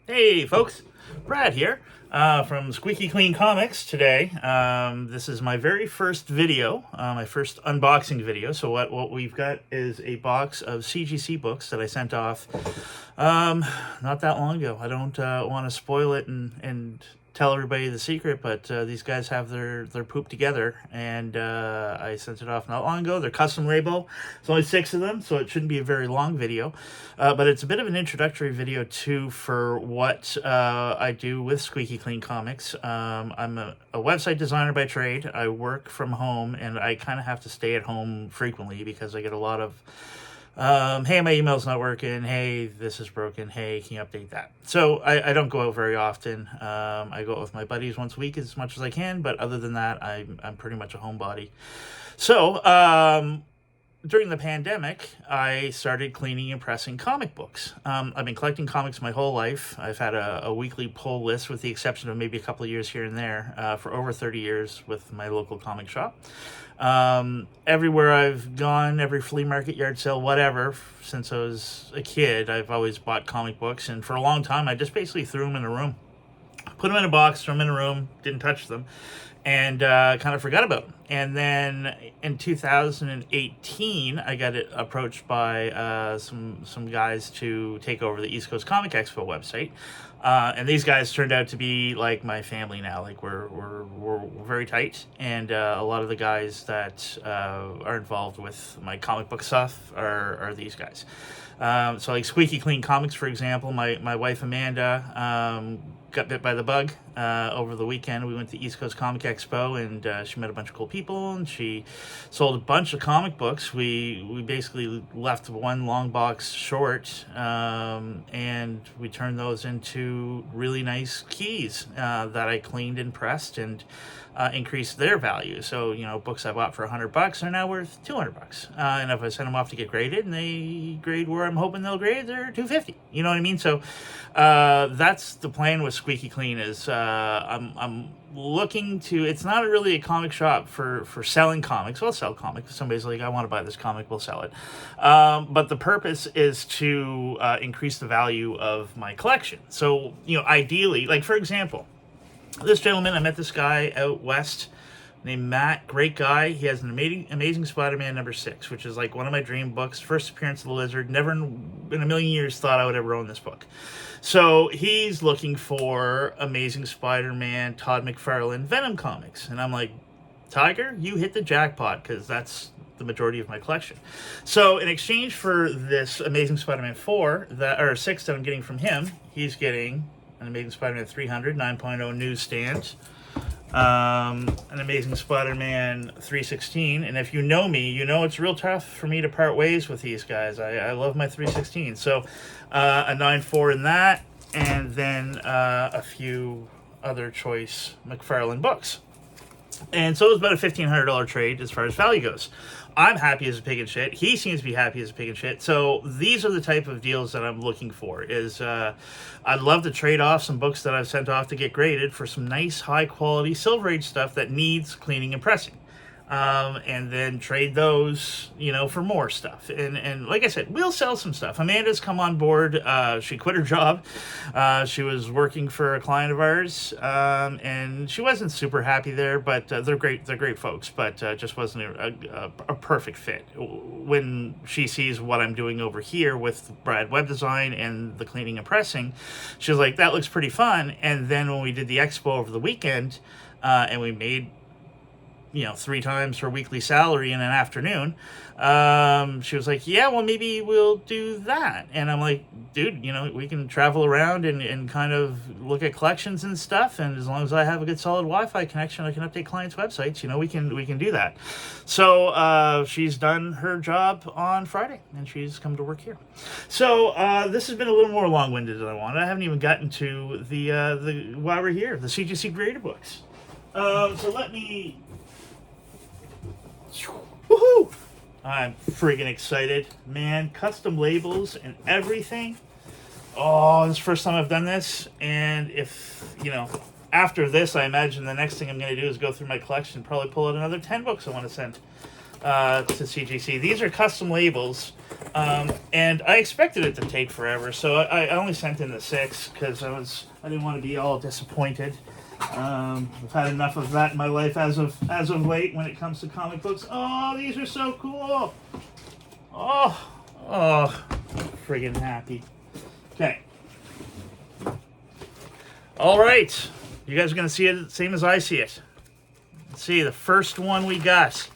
Hey folks, Brad here from Squeaky Clean Comics today. This is my very first video, my first unboxing video. So what we've got is a box of CGC books that I sent off not that long ago. I don't want to spoil it and tell everybody the secret, but these guys have their poop together, and I sent it off not long ago. They're custom label. It's only 6 of them, so it shouldn't be a very long video, but it's a bit of an introductory video too for what I do with Squeaky Clean Comics. I'm a website designer by trade. I work from home, and I kind of have to stay at home frequently because I get a lot of hey, my email's not working. Hey, this is broken. Hey, can you update that? So I don't go out very often. I go out with my buddies once a week as much as I can, but other than that, I'm pretty much a homebody. So during the pandemic, I started cleaning and pressing comic books. I've been collecting comics my whole life. I've had a weekly pull list, with the exception of maybe a couple of years here and there, for over 30 years with my local comic shop. Everywhere I've gone, every flea market, yard sale, whatever, since I was a kid, I've always bought comic books, and for a long time I just basically threw them in a room. Put them in a box, threw them in a room, didn't touch them, and kind of forgot about them. And then in 2018, I got approached by some guys to take over the East Coast Comic Expo website. And these guys turned out to be like my family now. Like we're very tight, and a lot of the guys that are involved with my comic book stuff are these guys. So like Squeaky Clean Comics, for example, my wife Amanda got bit by the bug over the weekend. We went to East Coast Comic Expo, and she met a bunch of cool people, and she sold a bunch of comic books. We basically left one long box short, and we turned those into really nice keys that I cleaned and pressed and increased their value. So, you know, books I bought for $100 are now worth $200. And if I send them off to get graded and they grade where I'm hoping they'll grade, they're $250. You know what I mean? So that's the plan with Squeaky Clean. Is I'm looking to, it's not really a comic shop for selling comics. We'll sell comics. If somebody's like, I want to buy this comic, we'll sell it. But the purpose is to increase the value of my collection. So, you know, ideally, like for example, this gentleman, I met this guy out west named Matt, great guy. He has an amazing Spider-Man #6, which is like one of my dream books. First appearance of the Lizard. Never in a million years thought I would ever own this book. So he's looking for Amazing Spider-Man, Todd McFarlane, Venom comics. And I'm like, Tiger, you hit the jackpot, because that's the majority of my collection. So in exchange for this Amazing Spider-Man 6 that I'm getting from him, he's getting an Amazing Spider-Man 300 9.0 newsstand, an Amazing Spider-Man 316, and if you know me, you know it's real tough for me to part ways with these guys. I love my 316. So a 9.4 in that, and then a few other choice McFarlane books. And so it was about a $1,500 trade as far as value goes. I'm happy as a pig in shit. He seems to be happy as a pig in shit. So these are the type of deals that I'm looking for. I'd love to trade off some books that I've sent off to get graded for some nice, high-quality Silver Age stuff that needs cleaning and pressing. And then trade those, you know, for more stuff. And like I said, we'll sell some stuff. Amanda's come on board. She quit her job. She was working for a client of ours, and she wasn't super happy there, but they're great. They're great folks, but just wasn't a perfect fit. When she sees what I'm doing over here with Brad Web Design and the cleaning and pressing, she was like, that looks pretty fun. And then when we did the expo over the weekend, and we made, you know, 3 times her weekly salary in an afternoon, she was like, yeah, well, maybe we'll do that. And I'm like, dude, you know, we can travel around and kind of look at collections and stuff, and as long as I have a good solid Wi-Fi connection, I can update clients' websites, you know, we can do that. So she's done her job on Friday, and she's come to work here. So this has been a little more long-winded than I wanted. I haven't even gotten to the while we're here, the CGC Creator books. So let me... Woohoo! I'm freaking excited, man. Custom labels and everything. Oh, this is the first time I've done this. And if, you know, after this, I imagine the next thing I'm going to do is go through my collection and probably pull out another 10 books I want to send. to CGC. These are custom labels, and I expected it to take forever, so I only sent in the 6 because I didn't want to be all disappointed. I've had enough of that in my life as of late when it comes to comic books. Oh, these are so cool! Oh, friggin' happy. Okay. All right, you guys are gonna see it the same as I see it. Let's see, the first one we got.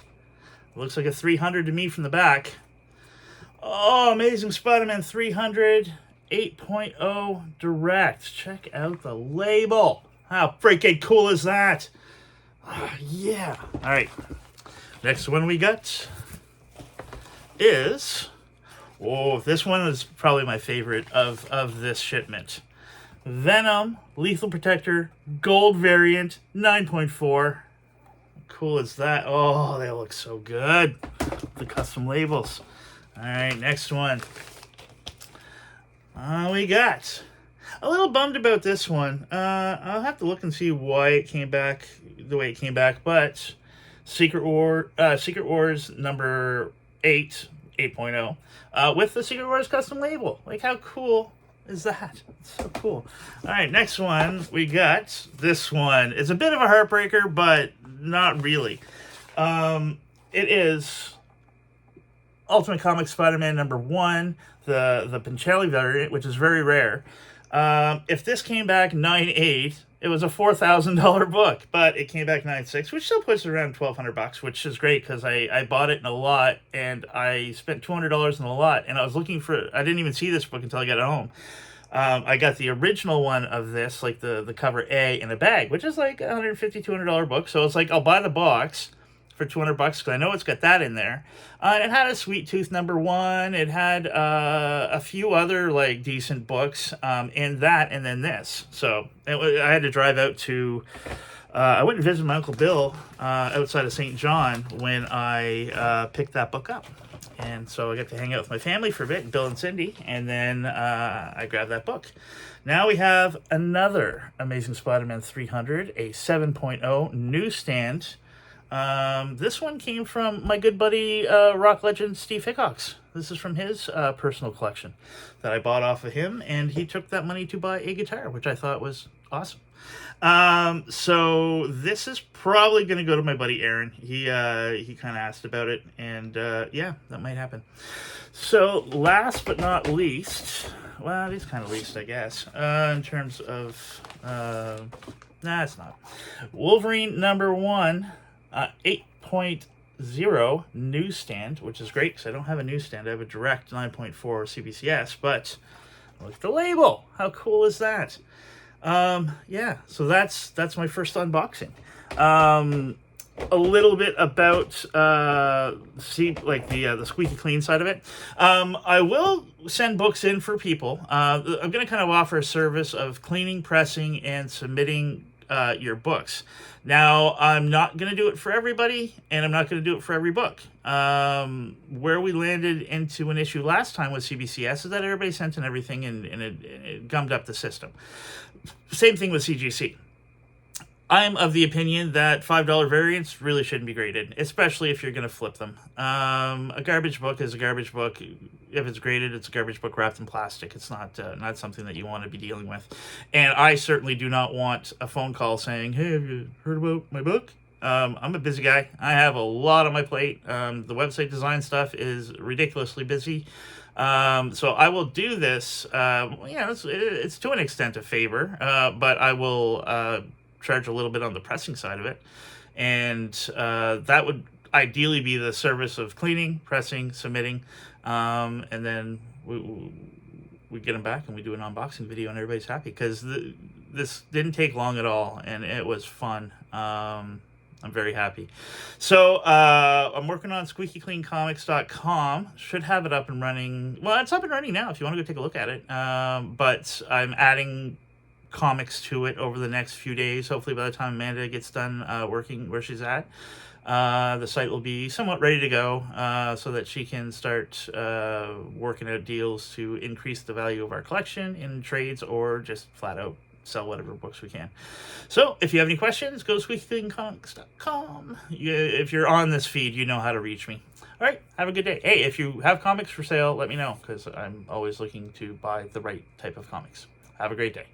Looks like a 300 to me from the back. Oh, Amazing Spider-Man 300 8.0 Direct. Check out the label. How freaking cool is that? Yeah. All right. Next one we got is... Oh, this one is probably my favorite of this shipment. Venom, Lethal Protector, Gold Variant, 9.4. Cool is that? Oh, they look so good. The custom labels. All right, next one. We got... A little bummed about this one. I'll have to look and see why it came back the way it came back, but Secret Wars number 8, 8.0, with the Secret Wars custom label. Like, how cool is that? It's so cool. All right, next one, we got this one. It's a bit of a heartbreaker, but not really. It is Ultimate Comics Spider-Man number 1, the Pincelli variant, which is very rare. If this came back 9.8, it was a $4,000 book, but it came back 9.6, which still puts it around $1,200, which is great because I bought it in a lot and I spent $200 in a lot, and I was looking for... I didn't even see this book until I got it home. I got the original one of this, like the cover A, in a bag, which is like a $150, $200 book. So it's like, I'll buy the box for $200 because I know it's got that in there. It had a Sweet Tooth number 1. It had a few other like decent books in that, and then this. So I had to drive out to... I went and visited my Uncle Bill outside of St. John when I picked that book up. And so I got to hang out with my family for a bit, Bill and Cindy, and then I grabbed that book. Now we have another Amazing Spider-Man 300, a 7.0 newsstand. This one came from my good buddy, rock legend Steve Hickox. This is from his personal collection that I bought off of him, and he took that money to buy a guitar, which I thought was awesome. So this is probably going to go to my buddy Aaron. He kind of asked about it, and yeah, that might happen. So last but not least, well, it is kind of least, I guess, in terms of, nah, it's not. Wolverine number 1, 8.0 newsstand, which is great because I don't have a newsstand. I have a direct 9.4 CBCS, but look at the label. How cool is that? Yeah, so that's my first unboxing. A little bit about the Squeaky Clean side of it. I will send books in for people. I'm going to kind of offer a service of cleaning, pressing, and submitting your books. Now, I'm not going to do it for everybody, and I'm not going to do it for every book. Where we landed into an issue last time with CBCS is that everybody sent in everything, and it gummed up the system. Same thing with CGC. I'm of the opinion that $5 variants really shouldn't be graded, especially if you're going to flip them. A garbage book is a garbage book. If it's graded, it's a garbage book wrapped in plastic. It's not something that you want to be dealing with. And I certainly do not want a phone call saying, hey, have you heard about my book? I'm a busy guy. I have a lot on my plate. The website design stuff is ridiculously busy. So I will do this. It's to an extent a favor, but I will charge a little bit on the pressing side of it, and that would ideally be the service of cleaning, pressing, submitting, and then we get them back and we do an unboxing video and everybody's happy because this didn't take long at all and it was fun. I'm very happy. So I'm working on squeakycleancomics.com. Should have it up and running. Well, it's up and running now if you want to go take a look at it. But I'm adding comics to it over the next few days. Hopefully by the time Amanda gets done working where she's at, the site will be somewhat ready to go so that she can start working out deals to increase the value of our collection in trades or just flat out sell whatever books we can. So if you have any questions, go to squeakycleancomics.com. If you're on this feed, you know how to reach me. All right, have a good day. Hey, if you have comics for sale, let me know, because I'm always looking to buy the right type of comics. Have a great day.